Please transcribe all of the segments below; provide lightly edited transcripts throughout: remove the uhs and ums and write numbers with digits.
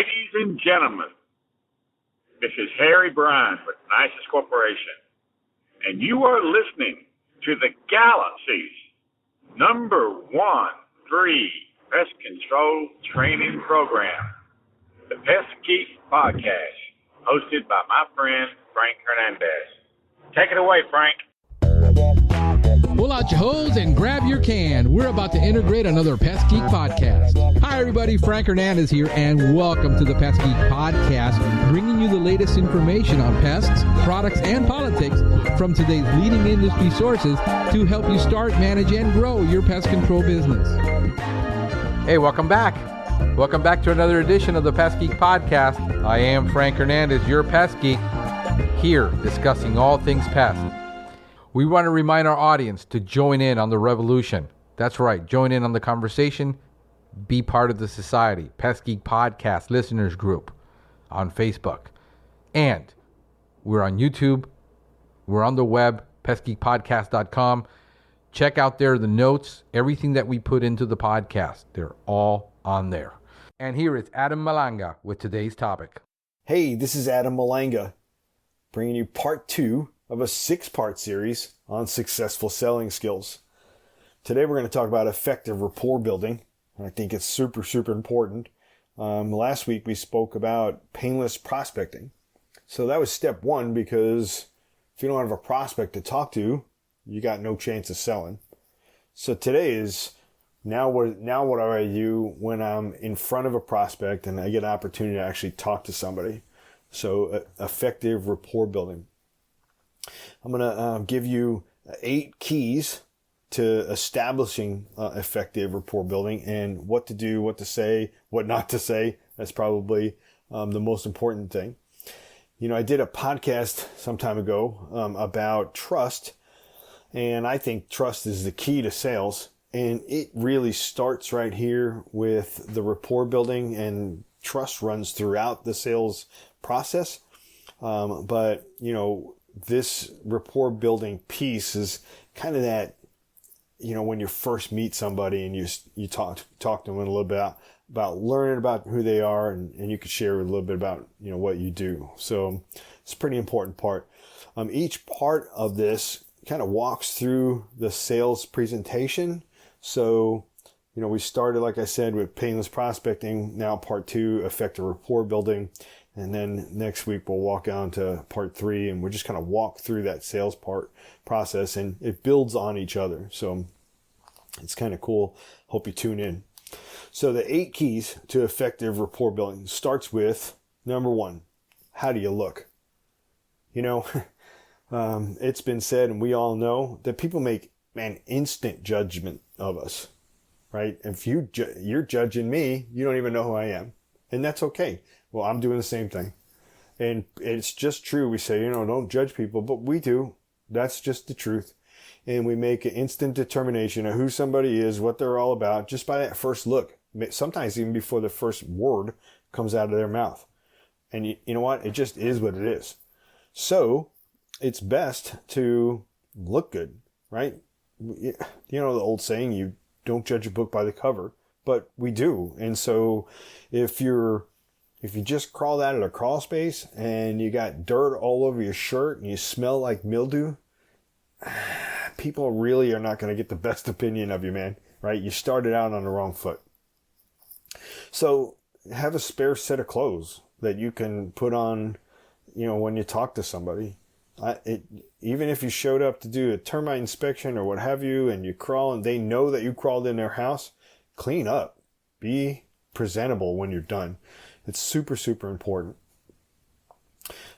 Ladies and gentlemen, this is Harry Bryan with Nicest Corporation, and you are listening to the Galaxy's #1 3 pest control training program, the Pest Geek Podcast, hosted by my friend Frank Hernandez. Take it away, Frank. Pull out your hose and grab your can. We're about to integrate another Pest Geek Podcast. Hi, everybody. Frank Hernandez here, and welcome to the Pest Geek Podcast, bringing you the latest information on pests, products, and politics from today's leading industry sources to help you start, manage, and grow your pest control business. Hey, welcome back. Welcome back to another edition of the Pest Geek Podcast. I am Frank Hernandez, your Pest Geek, here discussing all things pest. We want to remind our audience to join in on the revolution. That's right, join in on the conversation, be part of the society. Pest Geek Podcast Listeners Group on Facebook. And we're on YouTube. We're on the web, pestgeekpodcast.com. Check out there the notes, everything that we put into the podcast. They're all on there. And here is Adam Malanga with today's topic. Hey, this is Adam Malanga, bringing you part 2 of a 6-part series on successful selling skills. Today we're going to talk about effective rapport building. I think it's super, super important. Last week we spoke about painless prospecting. So that was step 1, because if you don't have a prospect to talk to, you got no chance of selling. So today is now what do I do when I'm in front of a prospect and I get an opportunity to actually talk to somebody? So effective rapport building. I'm going to give you 8 keys to establishing effective rapport building, and what to do, what to say, what not to say. That's probably the most important thing. You know, I did a podcast some time ago about trust, and I think trust is the key to sales. And it really starts right here with the rapport building, and trust runs throughout the sales process. But, you know, this rapport building piece is kind of that, you know, when you first meet somebody and you talk to them a little bit about learning about who they are, and you can share a little bit about, you know, what you do. So it's a pretty important part. Each part of this kind of walks through the sales presentation. So, you know, we started, like I said, with painless prospecting. Now part 2, effective rapport building. And then next week we'll walk on to part 3, and we'll just kind of walk through that sales process, and it builds on each other. So it's kind of cool. Hope you tune in. So the 8 keys to effective rapport building starts with number 1. How do you look? You know, it's been said, and we all know, that people make an instant judgment of us, right? If you're judging me, you don't even know who I am, and that's okay. Well, I'm doing the same thing. And it's just true. We say, you know, don't judge people, but we do. That's just the truth. And we make an instant determination of who somebody is, what they're all about, just by that first look. Sometimes even before the first word comes out of their mouth. And you know what? It just is what it is. So it's best to look good, right? You know the old saying, you don't judge a book by the cover, but we do. And so if you just crawled out of a crawl space and you got dirt all over your shirt and you smell like mildew, people really are not going to get the best opinion of you, man, right? You started out on the wrong foot. So have a spare set of clothes that you can put on, you know, when you talk to somebody. Even if you showed up to do a termite inspection or what have you, and you crawl and they know that you crawled in their house, clean up. Be presentable when you're done. It's super, super important.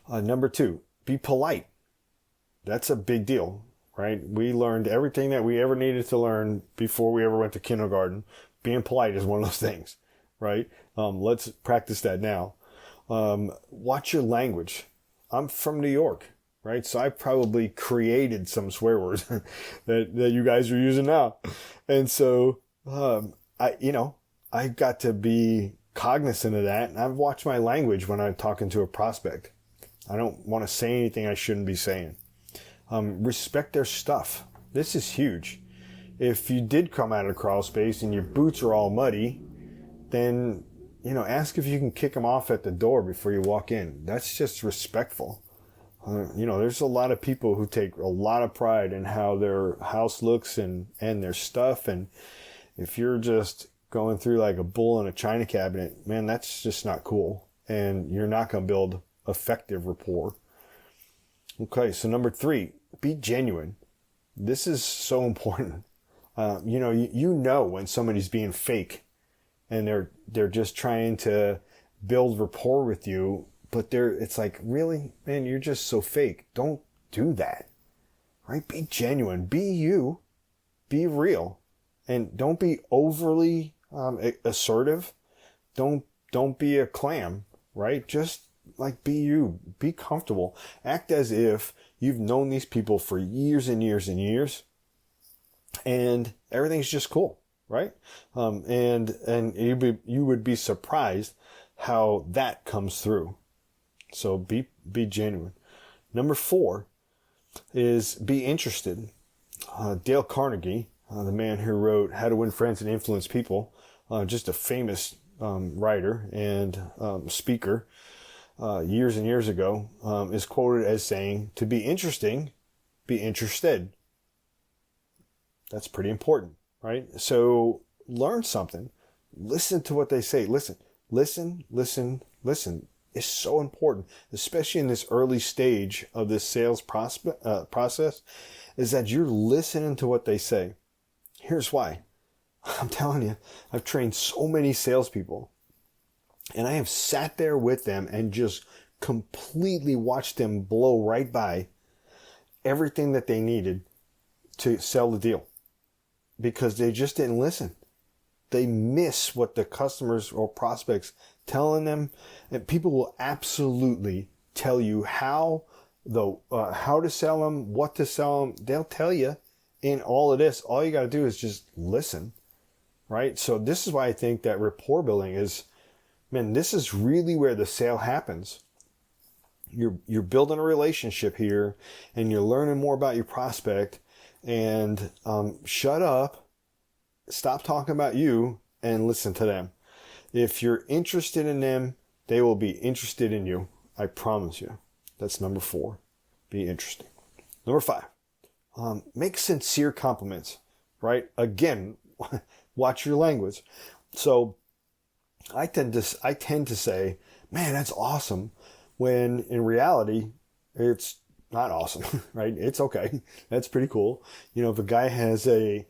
Number 2, be polite. That's a big deal, right? We learned everything that we ever needed to learn before we ever went to kindergarten. Being polite is one of those things, right? Let's practice that now. Watch your language. I'm from New York, right? So I probably created some swear words that you guys are using now. And so, I got to be cognizant of that. And I've watched my language when I'm talking to a prospect. I don't want to say anything I shouldn't be saying. Respect their stuff. This is huge. If you did come out of the crawl space and your boots are all muddy, then ask if you can kick them off at the door before you walk in. That's just respectful. There's a lot of people who take a lot of pride in how their house looks and their stuff. And if you're just going through like a bull in a china cabinet, man, that's just not cool. And you're not going to build effective rapport. Okay, so number 3, be genuine. This is so important. You know when somebody's being fake and they're just trying to build rapport with you, but it's like, really, man, you're just so fake. Don't do that, right? Be genuine, be you, be real, and don't be overly assertive. Don't be a clam, right? Just like be you, be comfortable. Act as if you've known these people for years and years and years, and everything's just cool, right? And you would be surprised how that comes through. So be genuine. Number 4 is be interested. Dale Carnegie, the man who wrote How to Win Friends and Influence People, just a famous writer and speaker years and years ago, is quoted as saying, to be interesting, be interested. That's pretty important, right? So learn something. Listen to what they say. Listen. Is so important, especially in this early stage of this sales process, is that you're listening to what they say. Here's why. I'm telling you, I've trained so many salespeople, and I have sat there with them and just completely watched them blow right by everything that they needed to sell the deal because they just didn't listen. They miss what the customers or prospects telling them, and people will absolutely tell you how to sell them, what to sell them. They'll tell you in all of this. All you got to do is just listen, right? So this is why I think that rapport building is, man, this is really where the sale happens. You're building a relationship here, and you're learning more about your prospect. And shut up, stop talking about you, and listen to them. If you're interested in them, they will be interested in you. I promise you. That's number 4. Be interesting. Number 5. Make sincere compliments, right? Again, watch your language. So I tend to say, man, that's awesome, when in reality, it's not awesome, right? It's okay. That's pretty cool. If a guy has a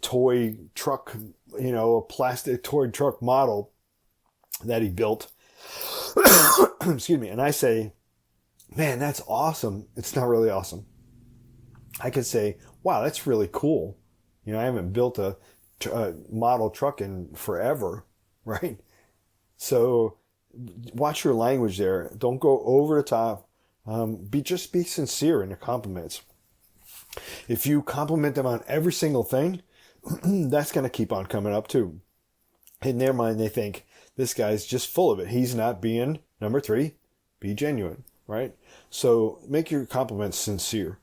toy truck, a plastic toy truck model that he built, excuse me, and I say, man, that's awesome. It's not really awesome. I could say, wow, that's really cool. I haven't built a model truck in forever, right? So watch your language there. Don't go over the top. Just be sincere in your compliments. If you compliment them on every single thing, that's going to keep on coming up too. In their mind, they think this guy's just full of it. He's not being, number 3, be genuine, right? So make your compliments sincere.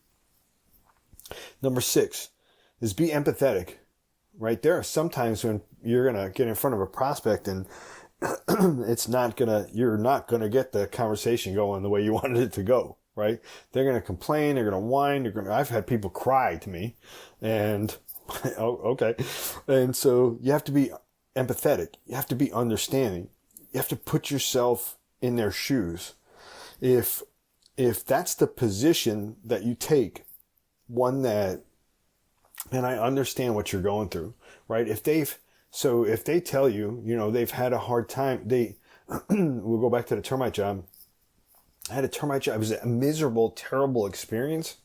Number 6 is be empathetic, right? There are some times when you're going to get in front of a prospect and you're not going to get the conversation going the way you wanted it to go, right? They're going to complain, they're going to whine, I've had people cry to me, and oh, okay. And so you have to be empathetic. You have to be understanding. You have to put yourself in their shoes. If that's the position that you take, one that, and I understand what you're going through, right? If they tell you, they've had a hard time, we'll go back to the termite job. I had a termite job. It was a miserable, terrible experience,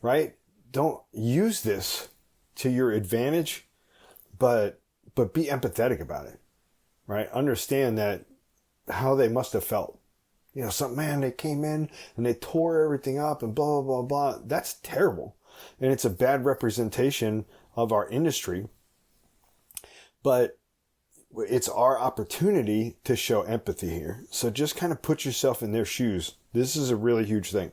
right? Don't use this to your advantage, but be empathetic about it, right? Understand that how they must have felt. They came in and they tore everything up and blah, blah, blah, blah. That's terrible. And it's a bad representation of our industry. But it's our opportunity to show empathy here. So just kind of put yourself in their shoes. This is a really huge thing.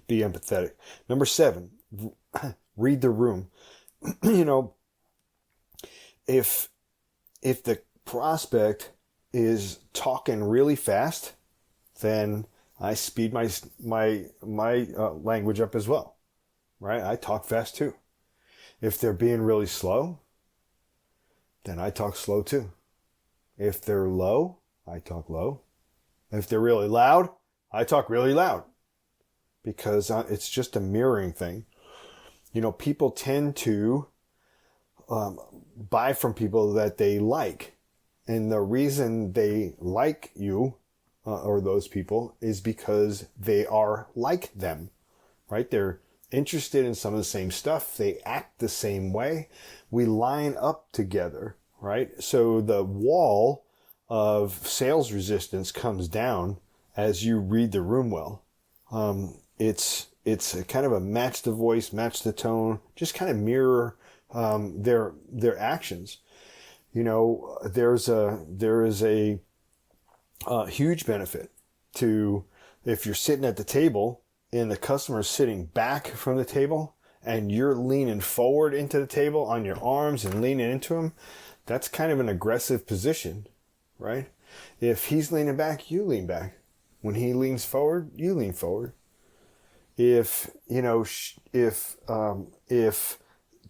Be empathetic. Number 7, read the room. if the prospect is talking really fast, then I speed my language up as well, right? I talk fast too. If they're being really slow, then I talk slow too. If they're low, I talk low. If they're really loud, I talk really loud, because it's just a mirroring thing. You know, people tend to buy from people that they like. And the reason they like you or those people is because they are like them, right? They're interested in some of the same stuff. They act the same way. We line up together, right? So the wall of sales resistance comes down as you read the room well. It's a kind of a match the voice, match the tone, just kind of mirror their actions. You know, there is a huge benefit to if you're sitting at the table and the customer's sitting back from the table and you're leaning forward into the table on your arms and leaning into him. That's kind of an aggressive position, right? If he's leaning back, you lean back. When he leans forward, you lean forward. If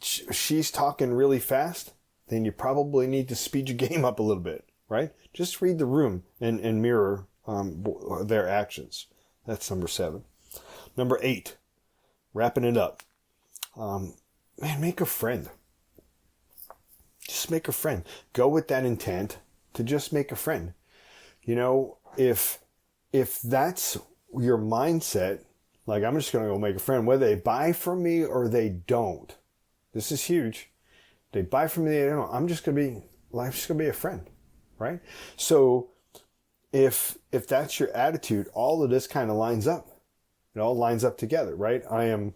she's talking really fast, then you probably need to speed your game up a little bit, right? Just read the room and mirror their actions. That's number 7. Number 8, wrapping it up. Make a friend. Just make a friend. Go with that intent to just make a friend. You know, if that's your mindset, like I'm just going to go make a friend, whether they buy from me or they don't. This is huge. They buy from me, they don't. I'm just going to be a friend, right? So if that's your attitude, all of this kind of lines up. It all lines up together, right? I am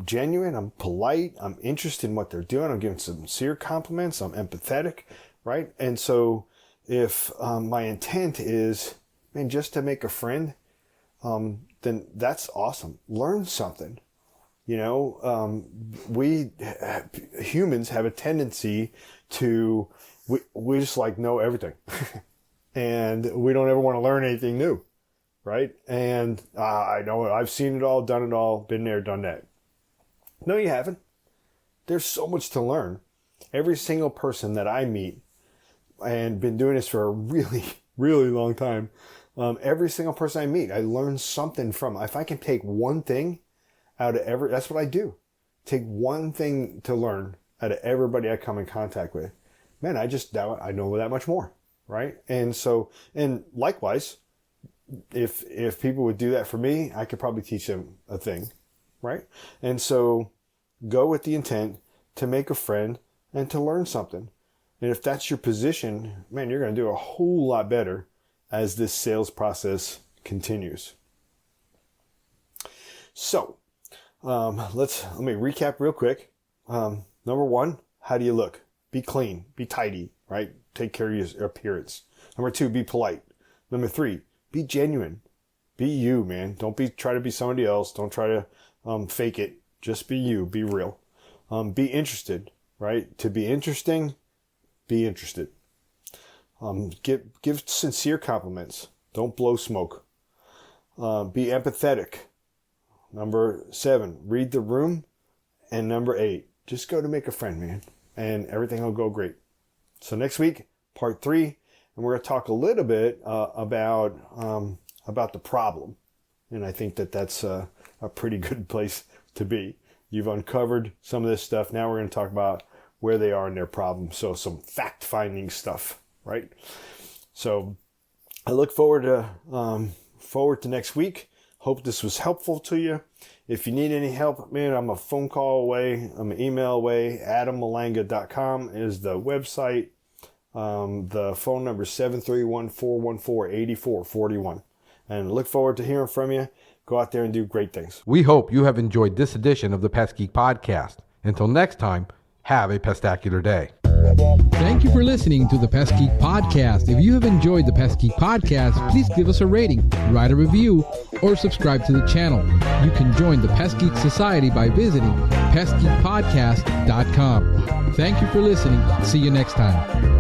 genuine. I'm polite. I'm interested in what they're doing. I'm giving sincere compliments. I'm empathetic, right? And so if my intent is, just to make a friend, then that's awesome. Learn something. You know, we humans have a tendency to, we just like know everything. And we don't ever want to learn anything new, right? And I know I've seen it all, done it all, been there, done that. No, you haven't. There's so much to learn. Every single person that I meet, and been doing this for a really, really long time, every single person I meet, I learn something from. If I can take one thing out of that's what I do. Take one thing to learn out of everybody I come in contact with. Man, I know that much more, right? And so, and likewise, if people would do that for me, I could probably teach them a thing, right? And so go with the intent to make a friend and to learn something. And if that's your position, man, you're going to do a whole lot better as this sales process continues. So, let me recap real quick. Number 1, how do you look? Be clean, be tidy, right? Take care of your appearance. Number 2, be polite. Number 3, be genuine. Be you, man. Don't try to be somebody else. Don't try to fake it. Just be you. Be real. Be interested, right? To be interesting, be interested. Give sincere compliments. Don't blow smoke. Be empathetic. Number 7, read the room. And number 8, just go to make a friend, man. And everything will go great. So next week, part 3, and we're going to talk a little bit about the problem. And I think that's a pretty good place to be. You've uncovered some of this stuff. Now we're going to talk about where they are in their problem. So some fact-finding stuff, right? So I look forward to next week. Hope this was helpful to you. If you need any help, man, I'm a phone call away. I'm an email away. AdamMalanga.com is the website. The phone number is 731-414-8441. And look forward to hearing from you. Go out there and do great things. We hope you have enjoyed this edition of the Pest Geek Podcast. Until next time, have a pestacular day. Thank you for listening to the Pest Geek Podcast. If you have enjoyed the Pest Geek Podcast, please give us a rating, write a review, or subscribe to the channel. You can join the Pest Geek Society by visiting pestgeekpodcast.com. Thank you for listening. See you next time.